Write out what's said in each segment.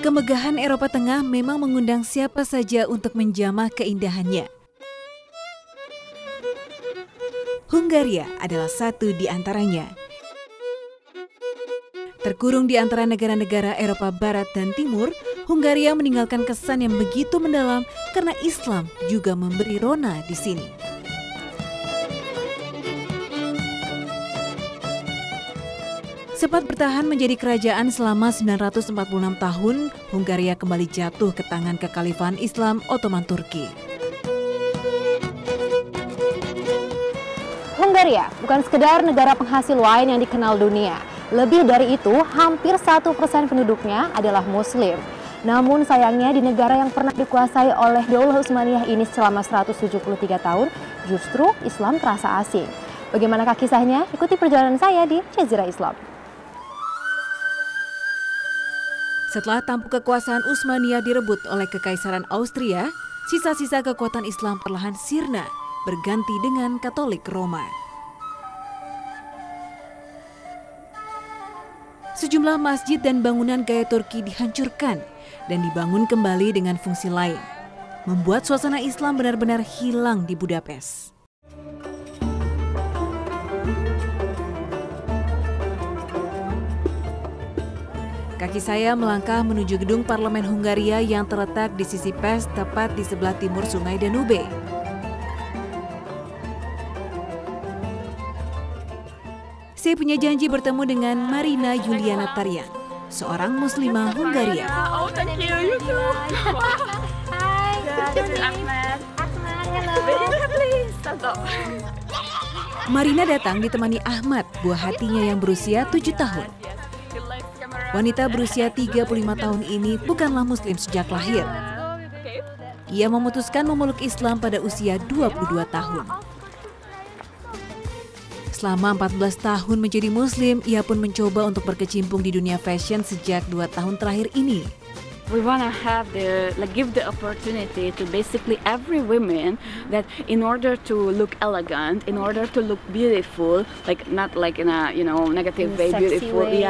Kemegahan Eropa Tengah memang mengundang siapa saja untuk menjamah keindahannya. Hungaria adalah satu di antaranya. Terkurung di antara negara-negara Eropa Barat dan Timur, Hungaria meninggalkan kesan yang begitu mendalam karena Islam juga memberi rona di sini. Sempat bertahan menjadi kerajaan selama 946 tahun, Hungaria kembali jatuh ke tangan kekhalifahan Islam Ottoman Turki. Hungaria bukan sekedar negara penghasil wine yang dikenal dunia. Lebih dari itu, hampir 1% penduduknya adalah Muslim. Namun sayangnya di negara yang pernah dikuasai oleh Daulah Utsmaniyah ini selama 173 tahun, justru Islam terasa asing. Bagaimanakah kisahnya? Ikuti perjalanan saya di Jazirah Islam. Setelah tampuk kekuasaan Utsmaniyah direbut oleh Kekaisaran Austria, sisa-sisa kekuatan Islam perlahan sirna, berganti dengan Katolik Roma. Sejumlah masjid dan bangunan gaya Turki dihancurkan dan dibangun kembali dengan fungsi lain, membuat suasana Islam benar-benar hilang di Budapest. Kaki saya melangkah menuju gedung parlemen Hungaria yang terletak di sisi Pest, tepat di sebelah timur Sungai Danube. Saya punya janji bertemu dengan Marina Juliana Tarjan, seorang muslimah Hungaria. Oh, thank you. You too. Hi. Ahmed. Hello. Please, stand. Marina datang ditemani Ahmad, buah hatinya yang berusia 7 tahun. Wanita berusia 35 tahun ini bukanlah Muslim sejak lahir. Ia memutuskan memeluk Islam pada usia 22 tahun. Selama 14 tahun menjadi Muslim, ia pun mencoba untuk berkecimpung di dunia fashion sejak 2 tahun terakhir ini. We wanna have give the opportunity to basically every woman that in order to look elegant, in order to look beautiful, like not like in a negative way, beautiful. Way,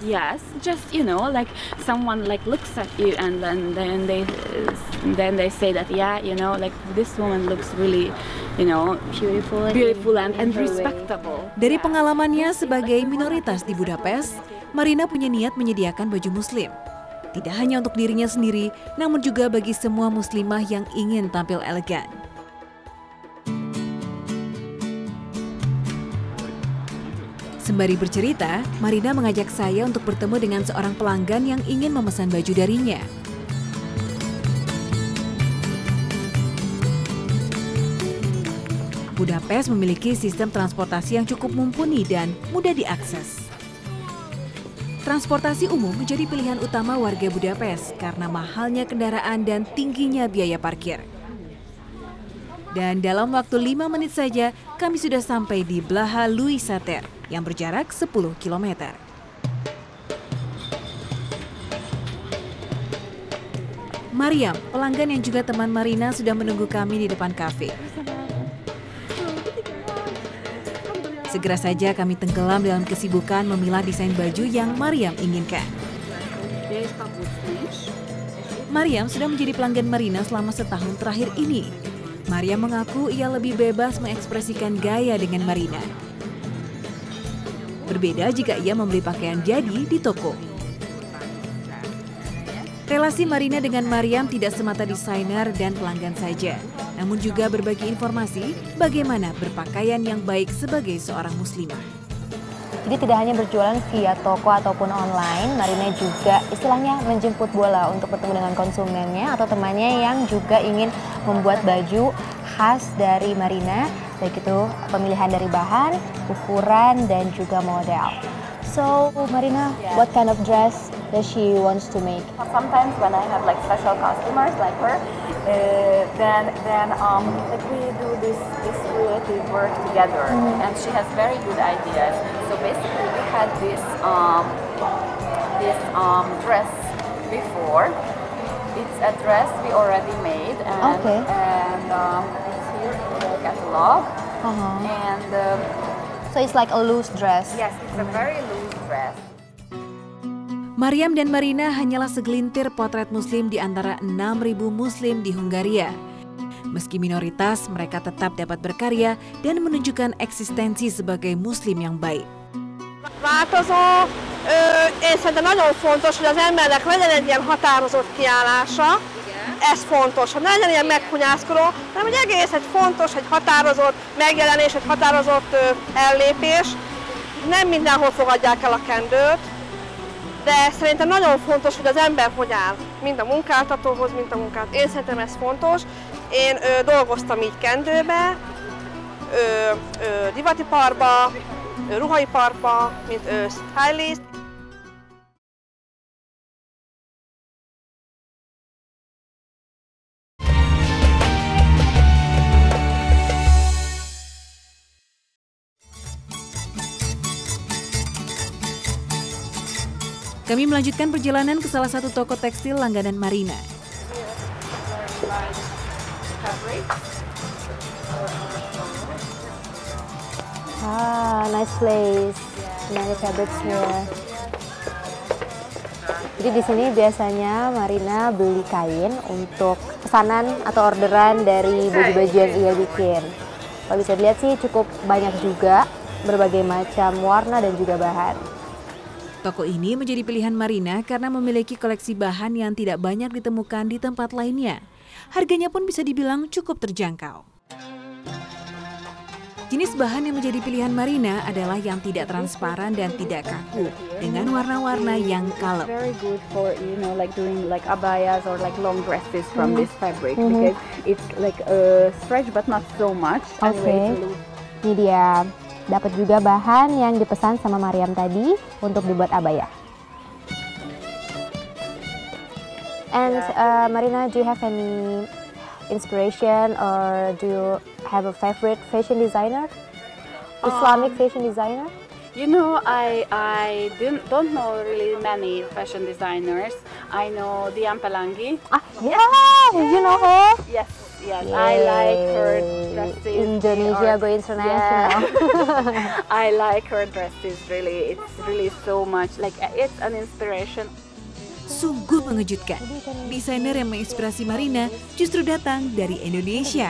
yes. Just like someone like looks at you and then they say that like this woman looks really beautiful and respectable. Dari pengalamannya sebagai minoritas di Budapest, Marina punya niat menyediakan baju Muslim. Tidak hanya untuk dirinya sendiri, namun juga bagi semua muslimah yang ingin tampil elegan. Sembari bercerita, Marina mengajak saya untuk bertemu dengan seorang pelanggan yang ingin memesan baju darinya. Budapest memiliki sistem transportasi yang cukup mumpuni dan mudah diakses. Transportasi umum menjadi pilihan utama warga Budapest karena mahalnya kendaraan dan tingginya biaya parkir. Dan dalam waktu 5 menit saja, kami sudah sampai di Blaha Louis Sater yang berjarak 10 km. Mariam, pelanggan yang juga teman Marina, sudah menunggu kami di depan kafe. Segera saja kami tenggelam dalam kesibukan memilah desain baju yang Mariam inginkan. Mariam sudah menjadi pelanggan Marina selama setahun terakhir ini. Mariam mengaku ia lebih bebas mengekspresikan gaya dengan Marina. Berbeda jika ia membeli pakaian jadi di toko. Relasi Marina dengan Mariam tidak semata desainer dan pelanggan saja, namun juga berbagi informasi bagaimana berpakaian yang baik sebagai seorang muslimah. Jadi tidak hanya berjualan via toko ataupun online, Marina juga istilahnya menjemput bola untuk bertemu dengan konsumennya atau temannya yang juga ingin membuat baju khas dari Marina, baik itu pemilihan dari bahan, ukuran, dan juga model. So, Marina, what kind of dress that she wants to make? Sometimes when I have like special customers like her, then like we do this creative work together, and she has very good ideas. So basically, we had this dress before. It's a dress we already made, and it's here in the catalog. And so it's like a loose dress. yes, it's a very loose dress. Mariam dan Marina hanyalah segelintir potret muslim di antara 6.000 muslim di Hungaria. Meski minoritas, mereka tetap dapat berkarya dan menunjukkan eksistensi sebagai muslim yang baik. Változó, én szerintem nagyon fontos, hogy az embernek legyen egy ilyen határozott kiállása. Ez fontos, hogy ne legyen ilyen meghunyászkodó, hanem hogy egész egy fontos, egy határozott megjelenés, egy határozott ellépés. Nem mindenhol fogadják el a kendőt, de szerintem nagyon fontos, hogy az ember hogy áll, mind a munkáltatóhoz, mind a munkát. Én szerintem ez fontos. Én dolgoztam így kendőbe, divatiparba, ruhaiparba, mint stylist. Kami melanjutkan perjalanan ke salah satu toko tekstil langganan Marina. Nice place. Many fabrics here. Jadi di sini biasanya Marina beli kain untuk pesanan atau orderan dari baju-baju yang ia bikin. Kalau bisa dilihat sih cukup banyak juga, berbagai macam warna dan juga bahan. Toko ini menjadi pilihan Marina karena memiliki koleksi bahan yang tidak banyak ditemukan di tempat lainnya. Harganya pun bisa dibilang cukup terjangkau. Jenis bahan yang menjadi pilihan Marina adalah yang tidak transparan dan tidak kaku, dengan warna-warna yang kalem. Very good for like doing like abayas or like long dresses from this fabric because it's like stretch but not so much. Oke. Ini dia. Dapat juga bahan yang dipesan sama Mariam tadi untuk dibuat abaya. And Marina, do you have any inspiration or do you have a favorite fashion designer? Islamic fashion designer? You know, I don't know really many fashion designers. I know Dian Pelangi. Yeah, you know her? Yes. Yes, I like her dresses. Indonesia go international. Yeah. I like her dresses really. It's really so much like it's an inspiration. Sungguh mengejutkan. Desainer yang menginspirasi Marina justru datang dari Indonesia.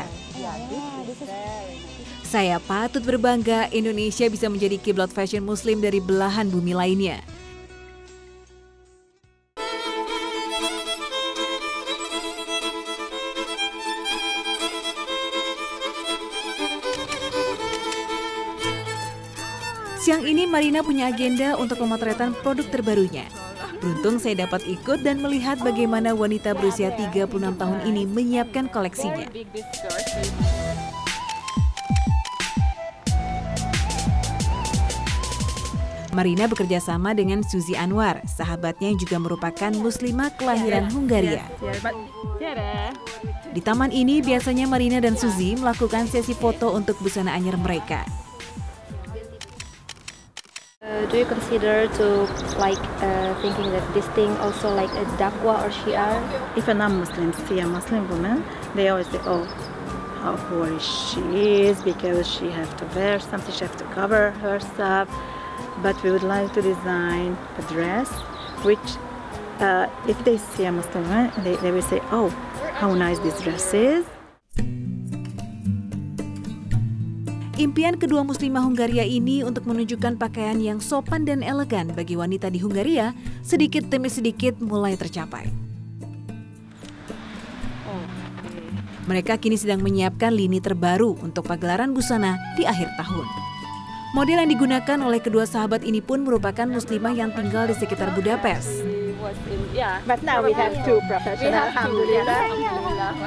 Saya patut berbangga Indonesia bisa menjadi kiblat fashion muslim dari belahan bumi lainnya. Siang ini Marina punya agenda untuk pemotretan produk terbarunya. Beruntung saya dapat ikut dan melihat bagaimana wanita berusia 36 tahun ini menyiapkan koleksinya. Marina bekerja sama dengan Suzy Anwar, sahabatnya yang juga merupakan muslimah kelahiran Hungaria. Di taman ini biasanya Marina dan Suzy melakukan sesi foto untuk busana anyar mereka. Do you consider to thinking that this thing also like a daqwa or shi'ar? If a non-Muslim see a Muslim woman, they always say, "Oh, how poor she is because she have to wear something, she have to cover herself." But we would like to design a dress which, if they see a Muslim woman, they will say, "Oh, how nice this dress is." Impian kedua muslimah Hungaria ini untuk menunjukkan pakaian yang sopan dan elegan bagi wanita di Hungaria sedikit demi sedikit mulai tercapai. Mereka kini sedang menyiapkan lini terbaru untuk pagelaran busana di akhir tahun. Model yang digunakan oleh kedua sahabat ini pun merupakan muslimah yang tinggal di sekitar Budapest. But now we have two professional, alhamdulillah.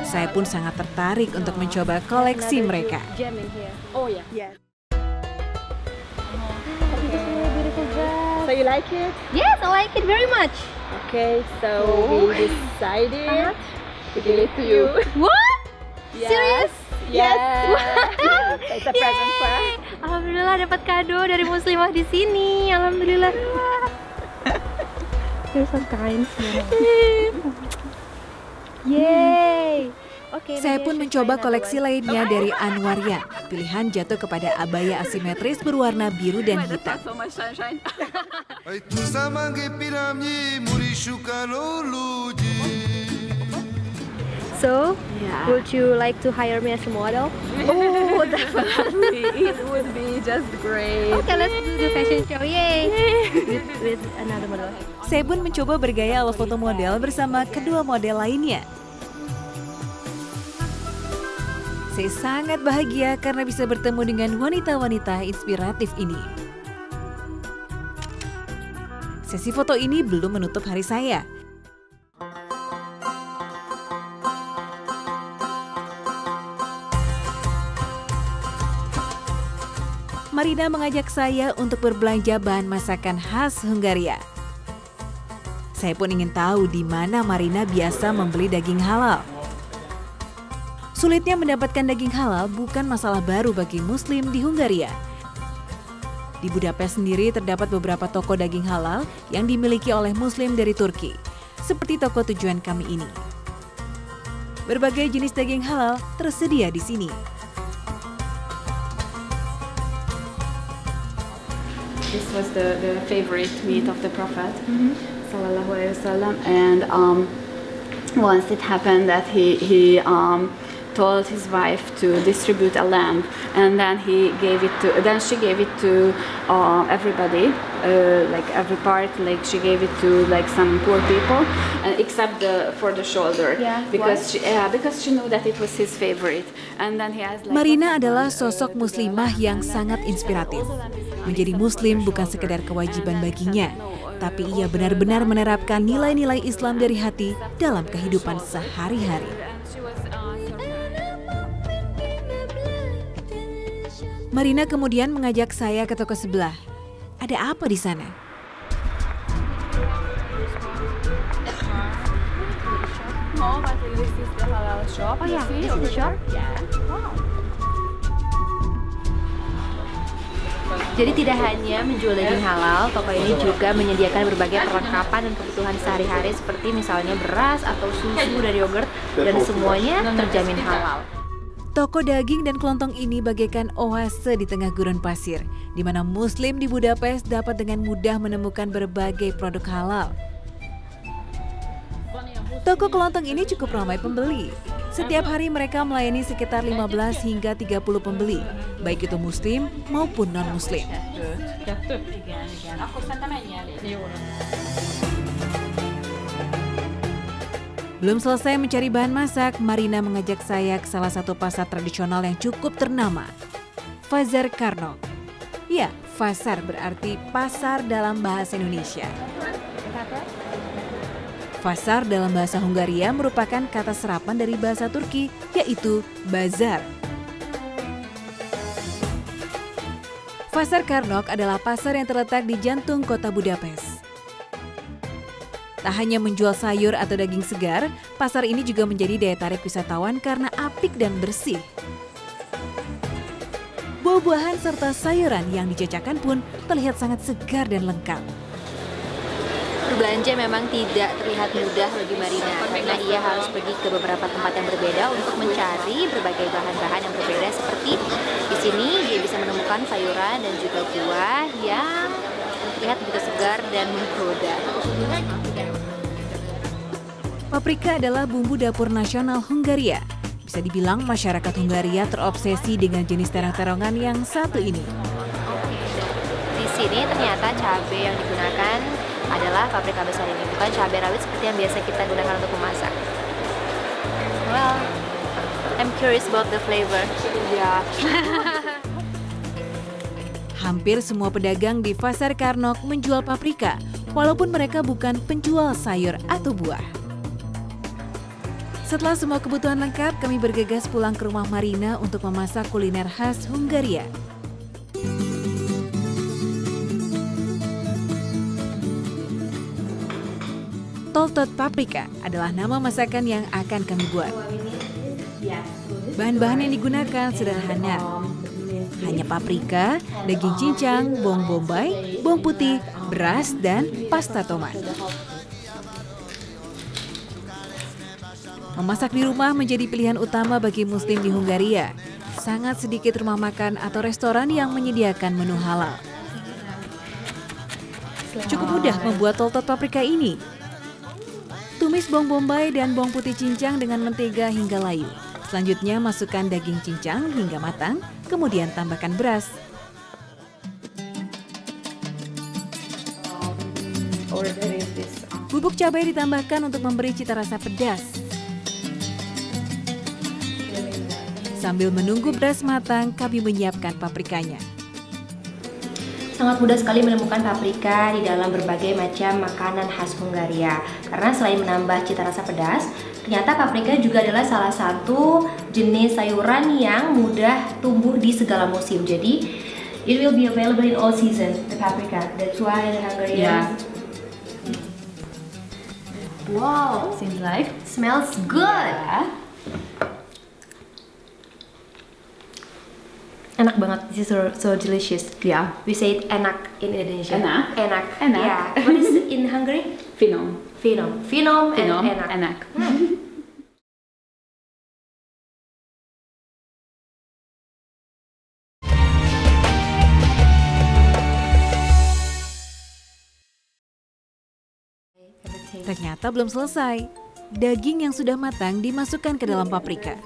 Saya pun sangat tertarik untuk mencoba koleksi mereka. Oh yeah. Yes. Beautiful dress. So you like it? Yes, I like it very much. Okay, so we decided to give it to you. What? Yes. Serious? Yes. It's a present for us. Alhamdulillah dapat kado dari muslimah di sini. Alhamdulillah. Here's some kinds. Yay! Saya pun mencoba koleksi lainnya dari Anwarian. Pilihan jatuh kepada abaya asimetris berwarna biru dan hitam. So, would you like to hire me as a model? Oh, definitely. It would be just great. Okay, let's do the fashion show. Yay! with another model. Saya pun mencoba bergaya ala foto model bersama kedua model lainnya. Saya sangat bahagia karena bisa bertemu dengan wanita-wanita inspiratif ini. Sesi foto ini belum menutup hari saya. Marina mengajak saya untuk berbelanja bahan masakan khas Hungaria. Saya pun ingin tahu di mana Marina biasa membeli daging halal. Sulitnya mendapatkan daging halal bukan masalah baru bagi Muslim di Hungaria. Di Budapest sendiri terdapat beberapa toko daging halal yang dimiliki oleh Muslim dari Turki, seperti toko tujuan kami ini. Berbagai jenis daging halal tersedia di sini. This was the favorite meat of the Prophet, sallallahu alaihi wasallam, and once it happened that he told his wife to distribute a lamb, and then she gave it to everybody, like every part, like she gave it to like some poor people, except for the shoulder, because she knew that it was his favorite. And then he has like, Marina adalah sosok muslimah yang sangat inspiratif. Menjadi muslim bukan sekedar kewajiban baginya, tapi ia benar-benar menerapkan nilai-nilai Islam dari hati dalam kehidupan sehari-hari. Marina kemudian mengajak saya ke toko sebelah. Ada apa di sana? no, but this is the halal shop. Oh yeah, this is the shop? Yeah. Wow. Jadi tidak hanya menjual daging halal, toko ini juga menyediakan berbagai perlengkapan dan kebutuhan sehari-hari seperti misalnya beras atau susu dan yogurt, dan semuanya terjamin halal. Toko daging dan kelontong ini bagaikan oase di tengah gurun pasir, di mana Muslim di Budapest dapat dengan mudah menemukan berbagai produk halal. Toko kelontong ini cukup ramai pembeli. Setiap hari mereka melayani sekitar 15 hingga 30 pembeli, baik itu Muslim maupun non-Muslim. Belum selesai mencari bahan masak, Marina mengajak saya ke salah satu pasar tradisional yang cukup ternama, Fazar Karnok. Ya, Fazar berarti pasar dalam bahasa Indonesia. Fazar dalam bahasa Hungaria merupakan kata serapan dari bahasa Turki, yaitu bazar. Fazar Karnok adalah pasar yang terletak di jantung kota Budapest. Tak hanya menjual sayur atau daging segar, pasar ini juga menjadi daya tarik wisatawan karena apik dan bersih. Buah-buahan serta sayuran yang dijajakan pun terlihat sangat segar dan lengkap. Berbelanja memang tidak terlihat mudah bagi Marina karena ia harus pergi ke beberapa tempat yang berbeda untuk mencari berbagai bahan-bahan yang berbeda, seperti di sini dia bisa menemukan sayuran dan juga buah yang terlihat begitu segar dan menggoda. Paprika adalah bumbu dapur nasional Hungaria. Bisa dibilang masyarakat Hungaria terobsesi dengan jenis terong-terongan yang satu ini. Di sini ternyata cabai yang digunakan adalah paprika besar ini, bukan cabai rawit seperti yang biasa kita gunakan untuk memasak. Well, I'm curious about the flavor. Yeah. Hampir semua pedagang di Fazar Karnok menjual paprika, walaupun mereka bukan penjual sayur atau buah. Setelah semua kebutuhan lengkap, kami bergegas pulang ke rumah Marina untuk memasak kuliner khas Hungaria. Toltot paprika adalah nama masakan yang akan kami buat. Bahan-bahan yang digunakan sederhana. Hanya paprika, daging cincang, bawang bombay, bawang putih, beras, dan pasta tomat. Memasak di rumah menjadi pilihan utama bagi Muslim di Hungaria. Sangat sedikit rumah makan atau restoran yang menyediakan menu halal. Cukup mudah membuat toltot paprika ini. Tumis bawang bombay dan bawang putih cincang dengan mentega hingga layu. Selanjutnya masukkan daging cincang hingga matang, kemudian tambahkan beras. Bubuk cabai ditambahkan untuk memberi cita rasa pedas. Sambil menunggu beras matang, kami menyiapkan paprikanya. Sangat mudah sekali menemukan paprika di dalam berbagai macam makanan khas Hungaria. Karena selain menambah cita rasa pedas, ternyata paprika juga adalah salah satu jenis sayuran yang mudah tumbuh di segala musim. Jadi, it will be available in all season, the paprika. That's why in Hungary. Yeah. Wow, Seems like. smells good. Enak banget, this is so delicious. Yeah. We say it enak in Indonesia. Enak? Enak. Enak. Yeah. What is it in Hungary? Finom. Finom. Finom and Finom. enak. Enak. Ternyata belum selesai. Daging yang sudah matang dimasukkan ke dalam paprika.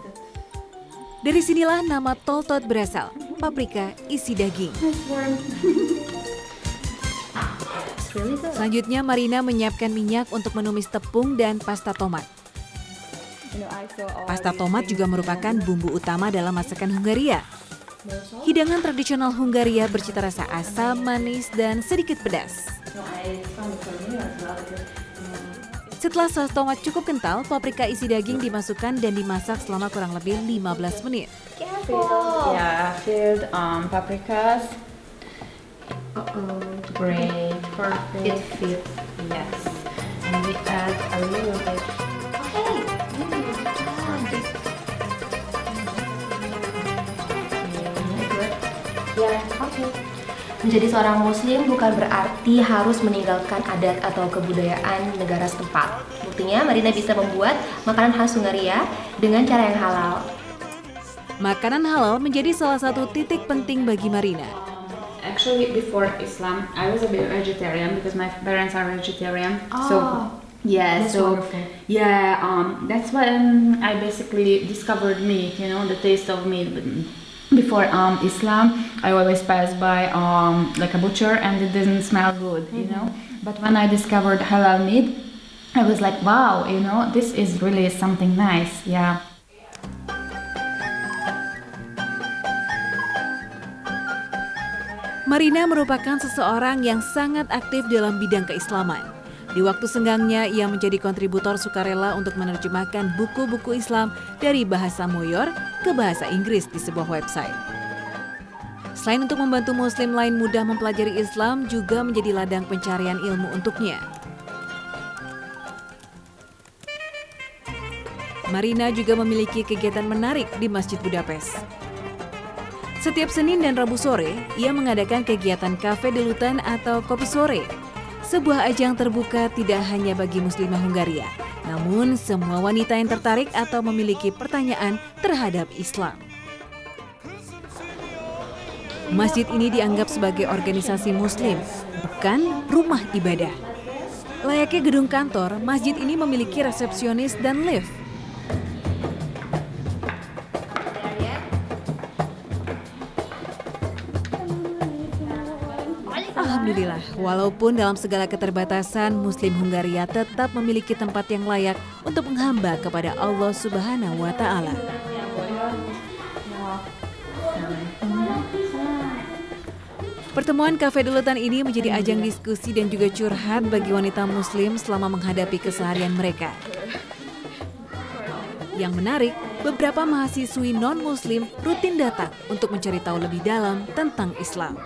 Dari sinilah nama toltot berasal. Paprika isi daging. Selanjutnya Marina menyiapkan minyak untuk menumis tepung dan pasta tomat. Pasta tomat juga merupakan bumbu utama dalam masakan Hungaria. Hidangan tradisional Hungaria bercita rasa asam, manis, dan sedikit pedas. Setelah saus tomat cukup kental, paprika isi daging dimasukkan dan dimasak selama kurang lebih 15 menit. Yeah, filled paprikas. Great, perfect. It fits. Yes. And we add a little bit. Menjadi seorang muslim bukan berarti harus meninggalkan adat atau kebudayaan negara setempat. Buktinya Marina bisa membuat makanan khas Hungaria dengan cara yang halal. Makanan halal menjadi salah satu titik penting bagi Marina. Actually, before Islam, I was a bit vegetarian because my parents are vegetarian. So yeah, That's so wonderful. yeah, that's when I basically discovered meat. You know, the taste of meat. Before Islam, I always passed by like a butcher and it didn't smell good, you know. But when I discovered halal meat, I was like, wow, you know, this is really something nice, yeah. Marina merupakan seseorang yang sangat aktif dalam bidang keislaman. Di waktu senggangnya, ia menjadi kontributor sukarela untuk menerjemahkan buku-buku Islam dari bahasa Moyor ke bahasa Inggris di sebuah website. Selain untuk membantu Muslim lain mudah mempelajari Islam, juga menjadi ladang pencarian ilmu untuknya. Marina juga memiliki kegiatan menarik di Masjid Budapest. Setiap Senin dan Rabu sore, ia mengadakan kegiatan kafe delutan atau kopi sore. Sebuah ajang terbuka tidak hanya bagi muslimah Hungaria, namun semua wanita yang tertarik atau memiliki pertanyaan terhadap Islam. Masjid ini dianggap sebagai organisasi muslim, bukan rumah ibadah. Layaknya gedung kantor, masjid ini memiliki resepsionis dan lift. Alhamdulillah, walaupun dalam segala keterbatasan, Muslim Hungaria tetap memiliki tempat yang layak untuk menghamba kepada Allah Subhanahu wa Ta'ala. Pertemuan kafe delutan ini menjadi ajang diskusi dan juga curhat bagi wanita Muslim selama menghadapi keseharian mereka. Yang menarik, beberapa mahasiswi non-Muslim rutin datang untuk mencari tahu lebih dalam tentang Islam.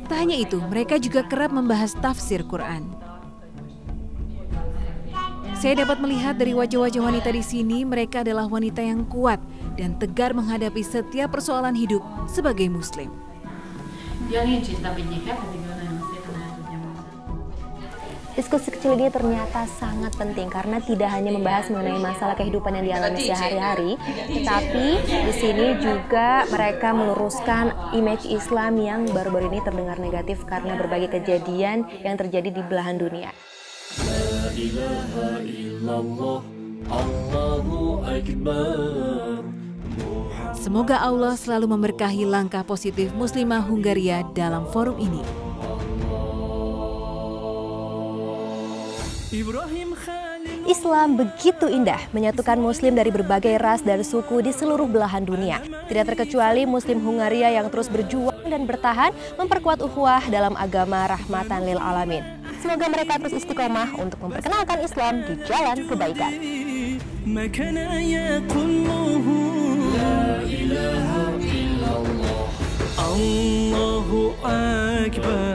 Tak hanya itu, mereka juga kerap membahas tafsir Quran. Saya dapat melihat dari wajah-wajah wanita di sini, mereka adalah wanita yang kuat dan tegar menghadapi setiap persoalan hidup sebagai Muslim. Ja nincs itt a vigyike, pedig ő nagyon Diskusi kecil ini ternyata sangat penting karena tidak hanya membahas mengenai masalah kehidupan yang dialami sehari-hari, tetapi di sini juga mereka meluruskan image Islam yang baru-baru ini terdengar negatif karena berbagai kejadian yang terjadi di belahan dunia. La ilaha illallah, Allahu Akbar. Semoga Allah selalu memberkahi langkah positif Muslimah Hungaria dalam forum ini. Islam begitu indah, menyatukan Muslim dari berbagai ras dan suku di seluruh belahan dunia. Tidak terkecuali Muslim Hungaria yang terus berjuang dan bertahan memperkuat ukhuwah dalam agama rahmatan lil alamin. Semoga mereka terus istiqomah untuk memperkenalkan Islam di jalan kebaikan. Allahu Akbar.